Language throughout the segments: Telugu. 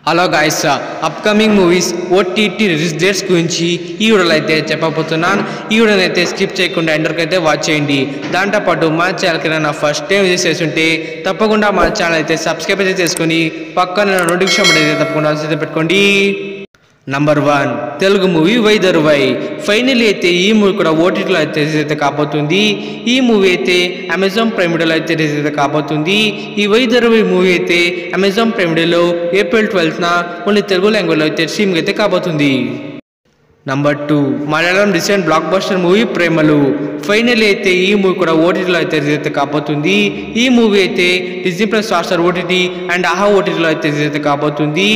Hello guys, upcoming movies OTT release dates గురించి ఈ వీడియోలో అయితే చెప్పబోతున్నాను. ఈ వీడియోని అయితే స్కిప్ చేయకుండా ఎండర్కి అయితే వాచ్ చేయండి. దాంతోపాటు మా ఛానల్కి నా ఫస్ట్ టైం విజిట్ చేస్తుంటే తప్పకుండా మా ఛానల్ అయితే సబ్స్క్రైబ్ అయితే చేసుకొని పక్కన నోటిఫికేషన్ అయితే తప్పకుండా పెట్టుకోండి. నంబర్ 1 తెలుగు మూవీ వైదరువై. ఫైనల్ అయితే ఈ మూవీ కూడా ఓటీటీలో అయితే రిలీజ్ అయితే కాబోతుంది. ఈ మూవీ అయితే అమెజాన్ ప్రైమ్ వీడియోలో అయితే రిలీజ్ అయితే కాబోతుంది. ఈ వైదరువై మూవీ అయితే అమెజాన్ ప్రైమ్ వీడియోలో ఏప్రిల్ 12న ఓన్లీ తెలుగు లాంగ్వేజ్లో అయితే స్ట్రీమింగ్ అయితే కాబోతుంది. Number 2 Malayalam recent block buster movie ప్రేమలు. ఫైనల్ అయితే ఈ మూవీ కూడా ఓటీటీలో అయితే రిలీజ్ అయితే కాబోతుంది. ఈ మూవీ అయితే Disney plus Hotstar OTT and ఆహా ఓటీటీలో అయితే రిలీజ్ అయితే కాబోతుంది.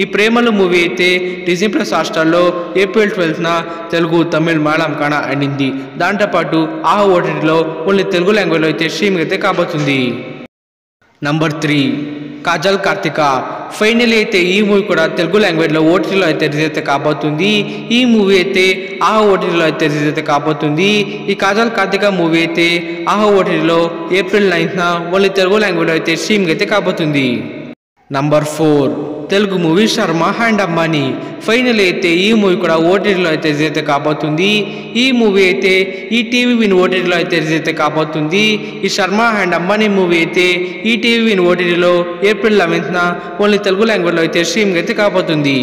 ఈ ప్రేమలు మూవీ అయితే డిజ్నీ ప్లస్ హాట్‌స్టార్లో ఏప్రిల్ 12న తెలుగు, తమిళ్, మలయాళం, కన్నడ అండ్ హిందీ, దాంతోపాటు ఆహా ఓటీటీలో ఓన్లీ తెలుగు లాంగ్వేజ్లో అయితే స్ట్రీమింగ్ అయితే కాబోతుంది. నంబర్ 3 కాజల్ కార్తిక. ఫైనల్ అయితే ఈ మూవీ కూడా తెలుగు లాంగ్వేజ్లో ఓటీటీలో అయితే రిలీజ్ అయితే కాబోతుంది. ఈ మూవీ అయితే ఆహా ఓటీటీలో అయితే రిలీజ్ అయితే కాబోతుంది. ఈ కాజల్ కార్తిక మూవీ అయితే ఆహా ఓటీటీలో ఏప్రిల్ 9న ఓన్లీ తెలుగు లాంగ్వేజ్లో అయితే స్ట్రీమింగ్ అయితే కాబోతుంది. Number 4 Telugu movie Sharma and Ammani. Final అయితే ఈ మూవీ కూడా ఓటీటీలో అయితే రిలీజ్ అయితే కాబోతుంది. ఈ మూవీ అయితే ఈటీవీ విన్ ఓటీటీలో అయితే రిలీజ్ అయితే కాబోతుంది. ఈ శర్మ అండ్ అమ్మాని మూవీ అయితే ఈటీవీ విన్ ఓటీటీలో ఏప్రిల్ 11న ఓన్లీ తెలుగు లాంగ్వేజ్లో అయితే స్ట్రీమింగ్ అయితే కాబోతుంది.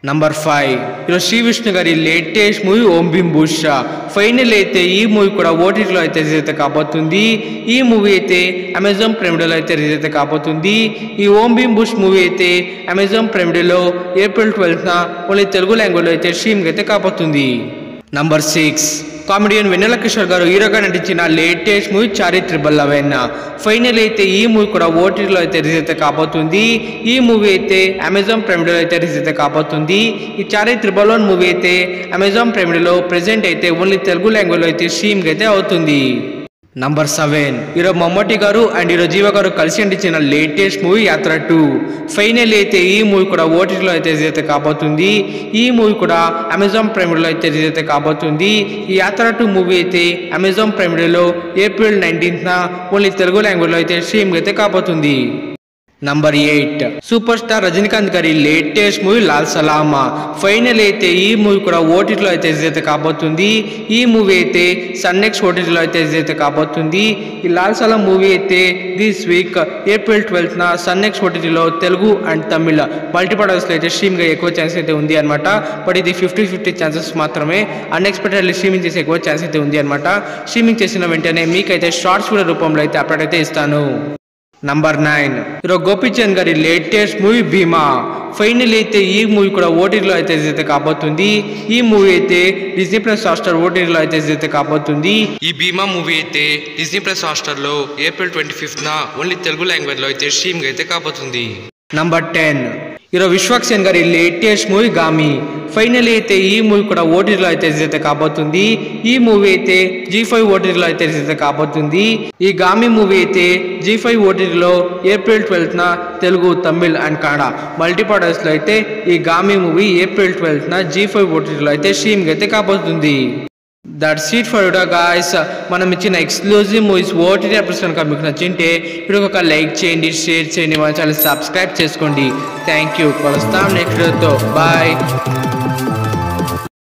నంబర్ 5 ఈరోజు శ్రీ విష్ణు గారి లేటెస్ట్ మూవీ ఓం భీమ్ బూషా. ఫైనల్ అయితే ఈ మూవీ కూడా ఓటీటీలో అయితే రిలీజ్ అయితే కాబోతుంది. ఈ మూవీ అయితే అమెజాన్ ప్రైమ్ వీడియోలో అయితే రిలీజ్ అయితే కాబోతుంది. ఈ ఓం భీమ్ బూష్ మూవీ అయితే అమెజాన్ ప్రైమ్ వీడియోలో ఏప్రిల్ 12న ఓన్లీ తెలుగు లాంగ్వేజ్లో అయితే స్ట్రీమింగ్ అయితే కాబోతుంది. నంబర్ 6 కామెడియన్ వెన్నెల కిషోర్ గారు హీరోగా నటించిన లేటెస్ట్ మూవీ చారి 11. ఫైనల్ అయితే ఈ మూవీ కూడా ఓటీటీలో అయితే రిలీజ్ అయితే కాబోతుంది. ఈ మూవీ అయితే అమెజాన్ ప్రైమ్ వీడియోలో అయితే రిలీజ్ అయితే కాబోతుంది. ఈ చారి 11 మూవీ అయితే అమెజాన్ ప్రైమ్ వీడియోలో ప్రెజెంట్ అయితే ఓన్లీ తెలుగు లాంగ్వేజ్లో అయితే స్ట్రీమింగ్ అయితే అవుతుంది. నంబర్ 7 ఈరోజు మమ్మటి గారు అండ్ ఈరోజు జీవ గారు కలిసి నటించిన లేటెస్ట్ మూవీ యాత్ర 2. ఫైనల్ అయితే ఈ మూవీ కూడా ఓటీటీలో అయితే రిలీజ్ అయితే కాబోతుంది. ఈ మూవీ కూడా అమెజాన్ ప్రైమ్ వీడియోలో అయితే రిలీజ్ అయితే కాబోతుంది. ఈ యాత్ర 2 మూవీ అయితే అమెజాన్ ప్రైమ్ వీడియోలో ఏప్రిల్ 19న ఓన్లీ తెలుగు లాంగ్వేజ్లో అయితే స్ట్రీమింగ్ అయితే కాబోతుంది. నంబర్ 8 సూపర్ స్టార్ రజనీకాంత్ గారి లేటెస్ట్ మూవీ లాల్ సలామా. ఫైనల్ అయితే ఈ మూవీ కూడా ఓటీటీలో అయితే రిలీజ్ అయితే కాబోతుంది. ఈ మూవీ అయితే సన్నెక్స్ ఓటీటీలో అయితే రిలీజ్ అయితే కాబోతుంది. ఈ లాల్ సలాం మూవీ అయితే దిస్ వీక్ ఏప్రిల్ 12న సన్నెక్స్ ఓటీటీలో తెలుగు అండ్ తమిళ మల్టీపర్పస్లో అయితే స్ట్రీమింగ్ ఎక్కువ ఛాన్స్ అయితే ఉంది అనమాట. బట్ ఇది 50-50 ఛాన్సెస్ మాత్రమే. అన్ఎక్స్పెక్టెడ్లీ స్ట్రీమింగ్ చేసే ఎక్కువ ఛాన్స్ అయితే ఉంది అనమాట. స్ట్రీమింగ్ చేసిన వెంటనే మీకైతే షార్ట్స్ వీడియో రూపంలో అయితే అప్డేట్ అయితే ఇస్తాను. నంబర్ 9 ఈరోజు గోపీచంద్ గారి లేటెస్ట్ మూవీ భీమా. ఫైనల్ అయితే ఈ మూవీ కూడా ఓటీటీలో అయితే రిలీజ్ అయితే కాబోతుంది. ఈ మూవీ అయితే డిజ్నీ ప్లస్ హాట్‌స్టార్ ఓటీటీలో అయితే రిలీజ్ అయితే కాబోతుంది. ఈ భీమా మూవీ అయితే డిజ్నీ ప్లస్ హాట్‌స్టార్లో ఏప్రిల్ 25న ఓన్లీ తెలుగు లాంగ్వేజ్లో అయితే స్ట్రీమింగ్ అయితే కాబోతుంది. నంబర్ 10 ఈరోజు విశ్వక్సేన్ గారి లేటెస్ట్ మూవీ గామి. ఫైనల్ అయితే ఈ మూవీ కూడా ఓటీటీలో అయితే రిలీజ్ అయితే కాబోతుంది. ఈ మూవీ అయితే G5 ఓటీటీలో అయితే రిలీజ్ అయితే కాబోతుంది. ఈ గామి మూవీ అయితే G5 ఓటీటీలో ఏప్రిల్ 12న తెలుగు, తమిళ్ అండ్ కన్నడ మల్టీపర్పస్లో అయితే ఈ గామి మూవీ ఏప్రిల్ 12న G5 ఓటీటీలో అయితే స్ట్రీమింగ్ అయితే కాబోతుంది. That's it for today guys. మనం ఇచ్చిన ఎక్స్క్లూజివ్ మూవీస్ ఓటీటీ ఎపిసోడ్ కనుక మీకు నచ్చింటే వీడియోకి ఒక లైక్ చేయండి, షేర్ చేయండి, మన ఛానల్ సబ్స్క్రైబ్ చేసుకోండి. Thank you. కలుస్తాం నెక్స్ట్ వీడియోతో. బాయ్.